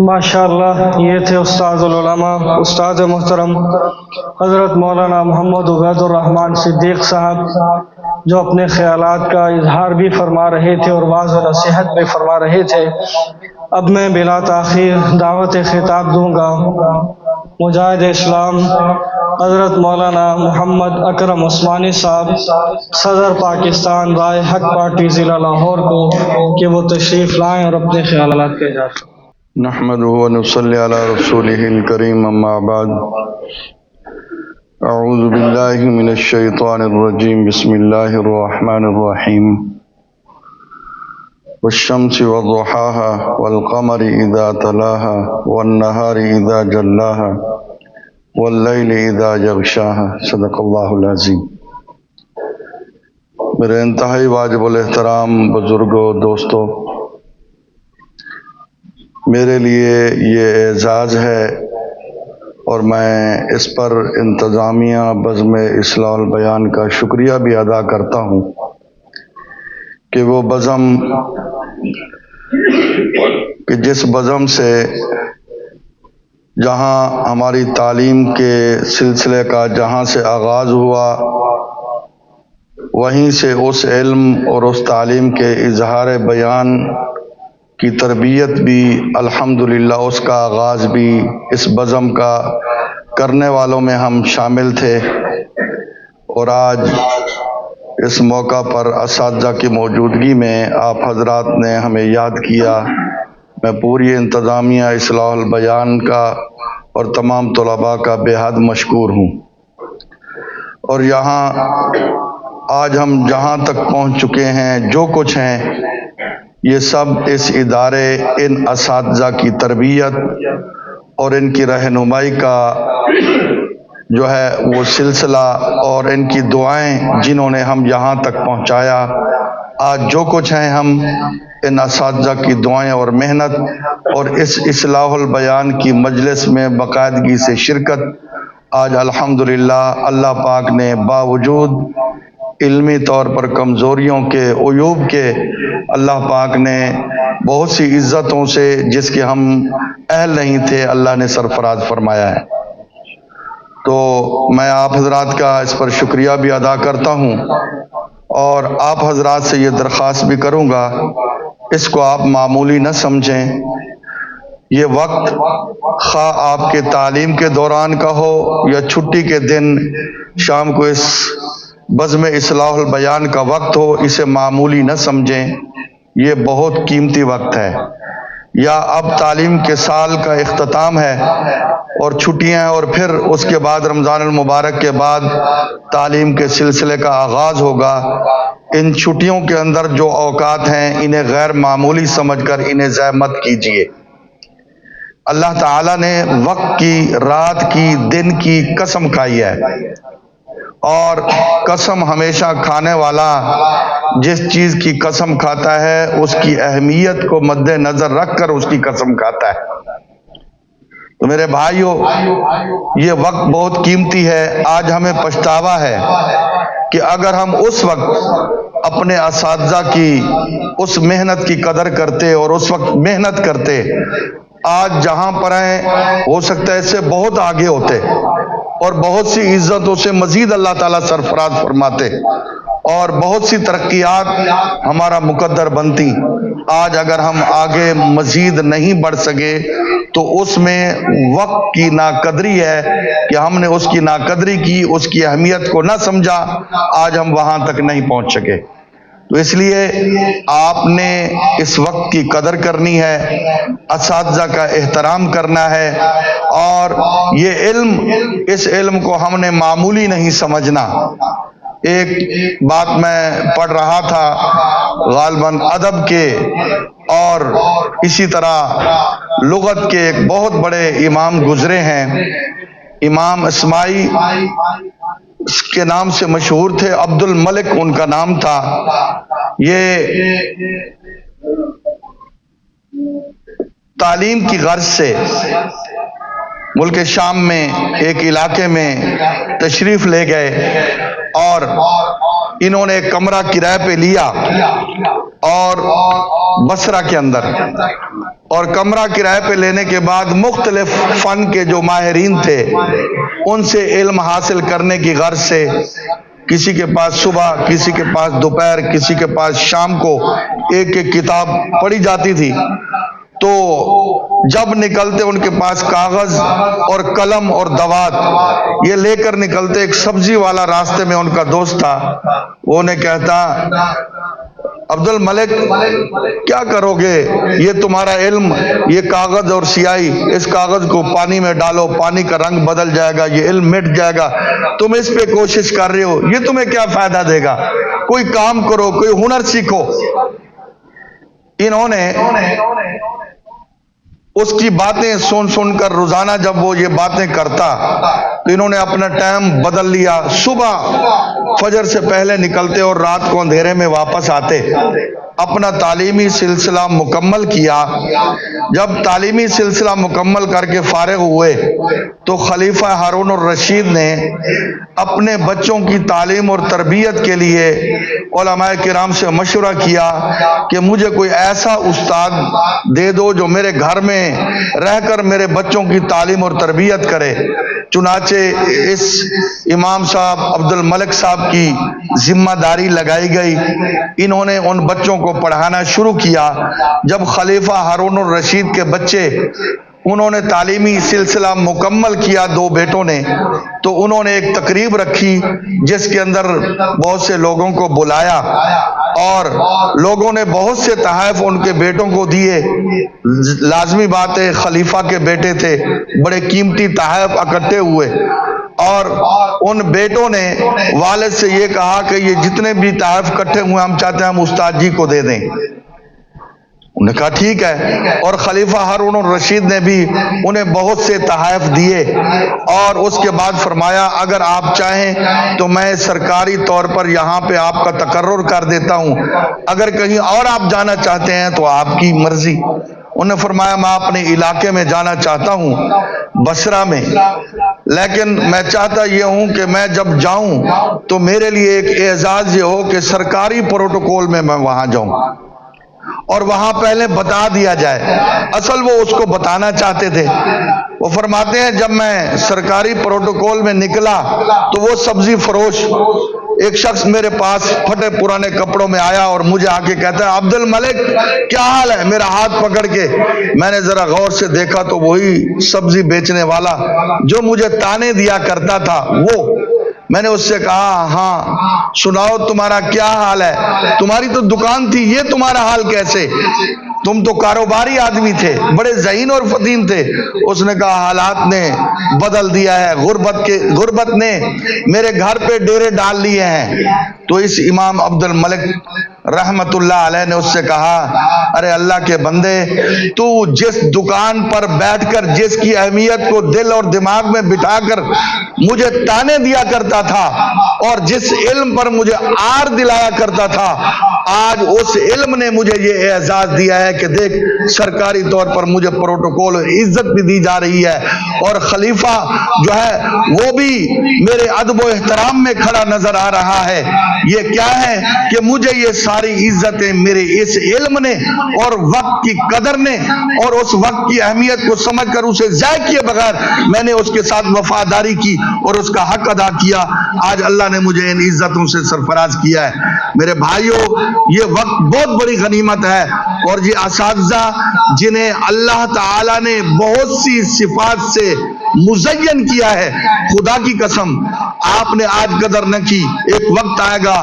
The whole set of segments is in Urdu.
ماشاءاللہ، یہ تھے استاد العلماء، استاد محترم حضرت مولانا محمد عبید الرحمن صدیق صاحب، جو اپنے خیالات کا اظہار بھی فرما رہے تھے اور واعظ و نصیحت بھی فرما رہے تھے۔ اب میں بلا تاخیر دعوت خطاب دوں گا مجاہد اسلام حضرت مولانا محمد اکرم عثمانی صاحب، صدر پاکستان رائے حق پارٹی ضلع لاہور کو، کہ وہ تشریف لائیں اور اپنے خیالات کا اظہار کریں۔ نحمدہ و نصلی علی رسولہ الکریم، اما بعد، اعوذ باللہ من الشیطان الرجیم، بسم اللہ الرحمن الرحیم۔ والشمس وضحاها والقمر اذا تلاها والنہار اذا جلاها واللیل اذا یغشاها، صدق اللہ العظیم۔ میرے انتہائی واجب الاحترام بزرگوں، دوستوں، میرے لیے یہ اعزاز ہے اور میں اس پر انتظامیہ بزم اصلاح البیان کا شکریہ بھی ادا کرتا ہوں کہ وہ بزم، کہ جس بزم سے جہاں ہماری تعلیم کے سلسلے کا جہاں سے آغاز ہوا، وہیں سے اس علم اور اس تعلیم کے اظہار بیان کی تربیت بھی الحمدللہ، اس کا آغاز بھی اس بزم کا کرنے والوں میں ہم شامل تھے۔ اور آج اس موقع پر اساتذہ کی موجودگی میں آپ حضرات نے ہمیں یاد کیا، میں پوری انتظامیہ اصلاح البیان کا اور تمام طلباء کا بے حد مشکور ہوں۔ اور یہاں آج ہم جہاں تک پہنچ چکے ہیں، جو کچھ ہیں، یہ سب اس ادارے، ان اساتذہ کی تربیت اور ان کی رہنمائی کا جو ہے وہ سلسلہ، اور ان کی دعائیں جنہوں نے ہم یہاں تک پہنچایا۔ آج جو کچھ ہیں، ہم ان اساتذہ کی دعائیں اور محنت اور اس اصلاح البیان کی مجلس میں باقاعدگی سے شرکت، آج الحمدللہ اللہ پاک نے باوجود علمی طور پر کمزوریوں کے، عیوب کے، اللہ پاک نے بہت سی عزتوں سے جس کے ہم اہل نہیں تھے، اللہ نے سرفراز فرمایا ہے۔ تو میں آپ حضرات کا اس پر شکریہ بھی ادا کرتا ہوں، اور آپ حضرات سے یہ درخواست بھی کروں گا، اس کو آپ معمولی نہ سمجھیں۔ یہ وقت خواہ آپ کے تعلیم کے دوران کا ہو یا چھٹی کے دن شام کو اس بزم اصلاح البیان کا وقت ہو، اسے معمولی نہ سمجھیں، یہ بہت قیمتی وقت ہے۔ یا اب تعلیم کے سال کا اختتام ہے اور چھٹیاں، اور پھر اس کے بعد رمضان المبارک کے بعد تعلیم کے سلسلے کا آغاز ہوگا۔ ان چھٹیوں کے اندر جو اوقات ہیں، انہیں غیر معمولی سمجھ کر انہیں ضائع مت کیجیے۔ اللہ تعالیٰ نے وقت کی، رات کی، دن کی قسم کھائی ہے، اور قسم ہمیشہ کھانے والا جس چیز کی قسم کھاتا ہے اس کی اہمیت کو مد نظر رکھ کر اس کی قسم کھاتا ہے۔ تو میرے بھائیو، یہ وقت بہت قیمتی ہے۔ آج ہمیں پچھتاوا ہے کہ اگر ہم اس وقت اپنے اساتذہ کی اس محنت کی قدر کرتے اور اس وقت محنت کرتے، آج جہاں پر ہیں ہو سکتا ہے اس سے بہت آگے ہوتے اور بہت سی عزتوں سے مزید اللہ تعالیٰ سرفراز فرماتے، اور بہت سی ترقیات ہمارا مقدر بنتی۔ آج اگر ہم آگے مزید نہیں بڑھ سکے تو اس میں وقت کی ناقدری ہے کہ ہم نے اس کی ناقدری کی، اس کی اہمیت کو نہ سمجھا، آج ہم وہاں تک نہیں پہنچ سکے۔ تو اس لیے آپ نے اس وقت کی قدر کرنی ہے، اساتذہ کا احترام کرنا ہے، اور یہ علم، اس علم کو ہم نے معمولی نہیں سمجھنا۔ ایک بات میں پڑھ رہا تھا غالباً ادب کے اور اسی طرح لغت کے ایک بہت بڑے امام گزرے ہیں، امام اسماعی کے نام سے مشہور تھے، عبد الملک ان کا نام تھا۔ یہ تعلیم کی غرض سے ملک شام میں ایک علاقے میں تشریف لے گئے، اور انہوں نے ایک کمرہ کرائے پہ لیا اور بصرہ کے اندر، اور کمرہ کرائے پہ لینے کے بعد مختلف فن کے جو ماہرین تھے ان سے علم حاصل کرنے کی غرض سے کسی کے پاس صبح، کسی کے پاس دوپہر، کسی کے پاس شام کو ایک ایک کتاب پڑھی جاتی تھی۔ تو جب نکلتے ان کے پاس کاغذ اور قلم اور دوات یہ لے کر نکلتے، ایک سبزی والا راستے میں ان کا دوست تھا، وہ انہیں کہتا عبد الملک کیا کرو گے، یہ تمہارا علم، یہ کاغذ اور سیاہی، اس کاغذ کو پانی میں ڈالو، پانی کا رنگ بدل جائے گا، یہ علم مٹ جائے گا، تم اس پہ کوشش کر رہے ہو، یہ تمہیں کیا فائدہ دے گا، کوئی کام کرو، کوئی ہنر سیکھو۔ انہوں نے اس کی باتیں سن کر روزانہ جب وہ یہ باتیں کرتا تو انہوں نے اپنا ٹائم بدل لیا، صبح فجر سے پہلے نکلتے اور رات کو اندھیرے میں واپس آتے، اپنا تعلیمی سلسلہ مکمل کیا۔ جب تعلیمی سلسلہ مکمل کر کے فارغ ہوئے تو خلیفہ ہارون الرشید نے اپنے بچوں کی تعلیم اور تربیت کے لیے علماء کرام سے مشورہ کیا کہ مجھے کوئی ایسا استاد دے دو جو میرے گھر میں رہ کر میرے بچوں کی تعلیم اور تربیت کرے۔ چنانچہ اس امام صاحب عبد الملک صاحب کی ذمہ داری لگائی گئی، انہوں نے ان بچوں کو پڑھانا شروع کیا۔ جب خلیفہ ہارون الرشید کے بچے انہوں نے تعلیمی سلسلہ مکمل کیا، دو بیٹوں نے، تو انہوں نے ایک تقریب رکھی جس کے اندر بہت سے لوگوں کو بلایا اور لوگوں نے بہت سے تحائف ان کے بیٹوں کو دیے۔ لازمی بات ہے، خلیفہ کے بیٹے تھے، بڑے قیمتی تحائف اکٹھے ہوئے اور ان بیٹوں نے والد سے یہ کہا کہ یہ جتنے بھی تحائف اکٹھے ہوئے ہم چاہتے ہیں ہم استاد جی کو دے دیں۔ انہوں نے کہا ٹھیک ہے، اور خلیفہ ہارون الرشید نے بھی انہیں بہت سے تحائف دیے اور اس کے بعد فرمایا اگر آپ چاہیں تو میں سرکاری طور پر یہاں پہ آپ کا تقرر کر دیتا ہوں، اگر کہیں اور آپ جانا چاہتے ہیں تو آپ کی مرضی۔ انہوں نے فرمایا میں اپنے علاقے میں جانا چاہتا ہوں، بصرہ میں، لیکن میں چاہتا یہ ہوں کہ میں جب جاؤں تو میرے لیے ایک اعزاز یہ ہو کہ سرکاری پروٹوکول میں وہاں جاؤں اور وہاں پہلے بتا دیا جائے۔ اصل وہ اس کو بتانا چاہتے تھے۔ وہ فرماتے ہیں جب میں سرکاری پروٹوکول میں نکلا تو وہ سبزی فروش ایک شخص میرے پاس پھٹے پرانے کپڑوں میں آیا اور مجھے آ کے کہتا ہے عبد الملک کیا حال ہے؟ میرا ہاتھ پکڑ کے میں نے ذرا غور سے دیکھا تو وہی سبزی بیچنے والا جو مجھے تانے دیا کرتا تھا وہ۔ میں نے اس سے کہا ہاں سناؤ تمہارا کیا حال ہے؟ تمہاری تو دکان تھی، یہ تمہارا حال کیسے؟ تم تو کاروباری آدمی تھے، بڑے ذہین اور فطین تھے۔ اس نے کہا حالات نے بدل دیا ہے، غربت نے میرے گھر پہ ڈیرے ڈال لیے ہیں۔ تو اس امام عبد الملک رحمت اللہ علیہ نے اس سے کہا ارے اللہ کے بندے، تو جس دکان پر بیٹھ کر جس کی اہمیت کو دل اور دماغ میں بٹھا کر مجھے تانے دیا کرتا تھا اور جس علم پر مجھے آر دلایا کرتا تھا، آج اس علم نے مجھے یہ اعزاز دیا ہے کہ دیکھ سرکاری طور پر مجھے پروٹوکول اور عزت بھی دی جا رہی ہے اور خلیفہ جو ہے وہ بھی میرے ادب و احترام میں کھڑا نظر آ رہا ہے۔ یہ کیا ہے کہ مجھے یہ ساری عزتیں میرے اس علم نے اور وقت کی قدر نے اور اس وقت کی اہمیت کو سمجھ کر اسے ضائع کیے بغیر میں نے اس کے ساتھ وفاداری کی اور اس کا حق ادا کیا۔ آج اللہ نے مجھے ان عزتوں سے سرفراز کیا ہے۔ میرے بھائیوں، یہ وقت بہت بڑی غنیمت ہے اور یہ اساتذہ جنہیں اللہ تعالیٰ نے بہت سی صفات سے مزین کیا ہے، خدا کی قسم آپ نے آج قدر نہ کی، ایک وقت آئے گا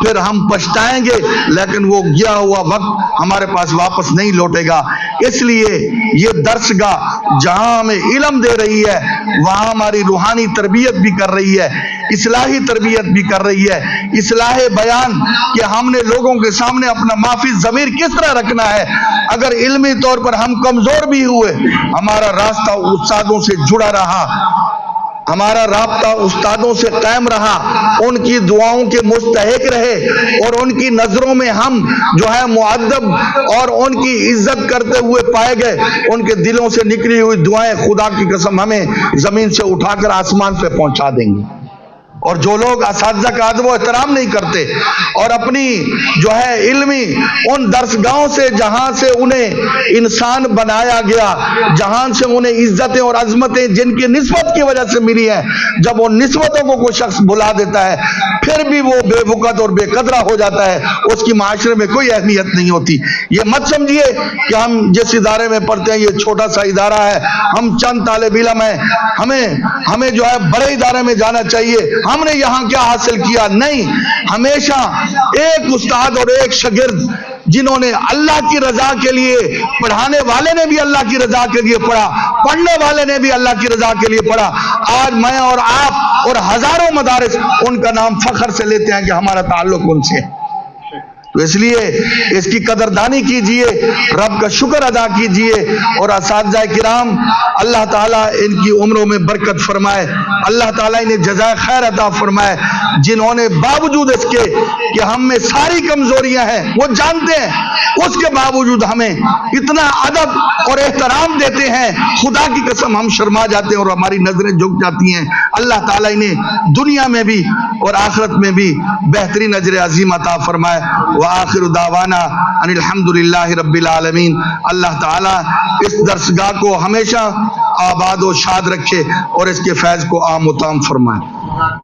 پھر ہم پچھتائیں گے، لیکن وہ گیا ہوا وقت ہمارے پاس واپس نہیں لوٹے گا۔ اس لیے یہ درسگاہ جہاں ہمیں علم دے رہی ہے وہاں ہماری روحانی تربیت بھی کر رہی ہے، اصلاحی تربیت بھی کر رہی ہے، اصلاح بیان کہ ہم نے لوگوں کے سامنے اپنا معافی ضمیر کس طرح رکھنا ہے۔ اگر علمی طور پر ہم کمزور بھی ہوئے، ہمارا راستہ استادوں سے جڑا رہا، ہمارا رابطہ استادوں سے قائم رہا، ان کی دعاؤں کے مستحق رہے اور ان کی نظروں میں ہم جو ہے مؤدب اور ان کی عزت کرتے ہوئے پائے گئے، ان کے دلوں سے نکلی ہوئی دعائیں خدا کی قسم ہمیں زمین سے اٹھا کر آسمان پہ پہنچا دیں گی۔ اور جو لوگ اساتذہ کا ادب و احترام نہیں کرتے اور اپنی جو ہے علمی ان درسگاہوں سے جہاں سے انہیں انسان بنایا گیا، جہاں سے انہیں عزتیں اور عظمتیں جن کی نسبت کی وجہ سے ملی ہیں، جب ان نسبتوں کو کوئی شخص بھلا دیتا ہے پھر بھی وہ بے وقت اور بے قدرہ ہو جاتا ہے، اس کی معاشرے میں کوئی اہمیت نہیں ہوتی۔ یہ مت سمجھیے کہ ہم جس ادارے میں پڑھتے ہیں یہ چھوٹا سا ادارہ ہے، ہم چند طالب علم ہیں، ہمیں جو ہے بڑے ادارے میں جانا چاہیے، ہم نے یہاں کیا حاصل کیا؟ نہیں، ہمیشہ ایک استاد اور ایک شاگرد جنہوں نے اللہ کی رضا کے لیے، پڑھانے والے نے بھی اللہ کی رضا کے لیے پڑھا، پڑھنے والے نے بھی اللہ کی رضا کے لیے پڑھا، آج میں اور آپ اور ہزاروں مدارس ان کا نام فخر سے لیتے ہیں کہ ہمارا تعلق ان سے ہے۔ تو اس لیے اس کی قدردانی کیجئے، رب کا شکر ادا کیجئے، اور اساتذہ کرام اللہ تعالیٰ ان کی عمروں میں برکت فرمائے، اللہ تعالیٰ انہیں جزائے خیر عطا فرمائے، جنہوں نے باوجود اس کے کہ ہم میں ساری کمزوریاں ہیں وہ جانتے ہیں، اس کے باوجود ہمیں اتنا ادب اور احترام دیتے ہیں، خدا کی قسم ہم شرما جاتے ہیں اور ہماری نظریں جھک جاتی ہیں۔ اللہ تعالیٰ انہیں دنیا میں بھی اور آخرت میں بھی بہترین اجر عظیم عطا فرمائے۔ وآخر دعوانا ان الحمدللہ رب العالمین۔ اللہ تعالیٰ اس درسگاہ کو ہمیشہ آباد و شاد رکھے اور اس کے فیض کو عام و تام فرمائے۔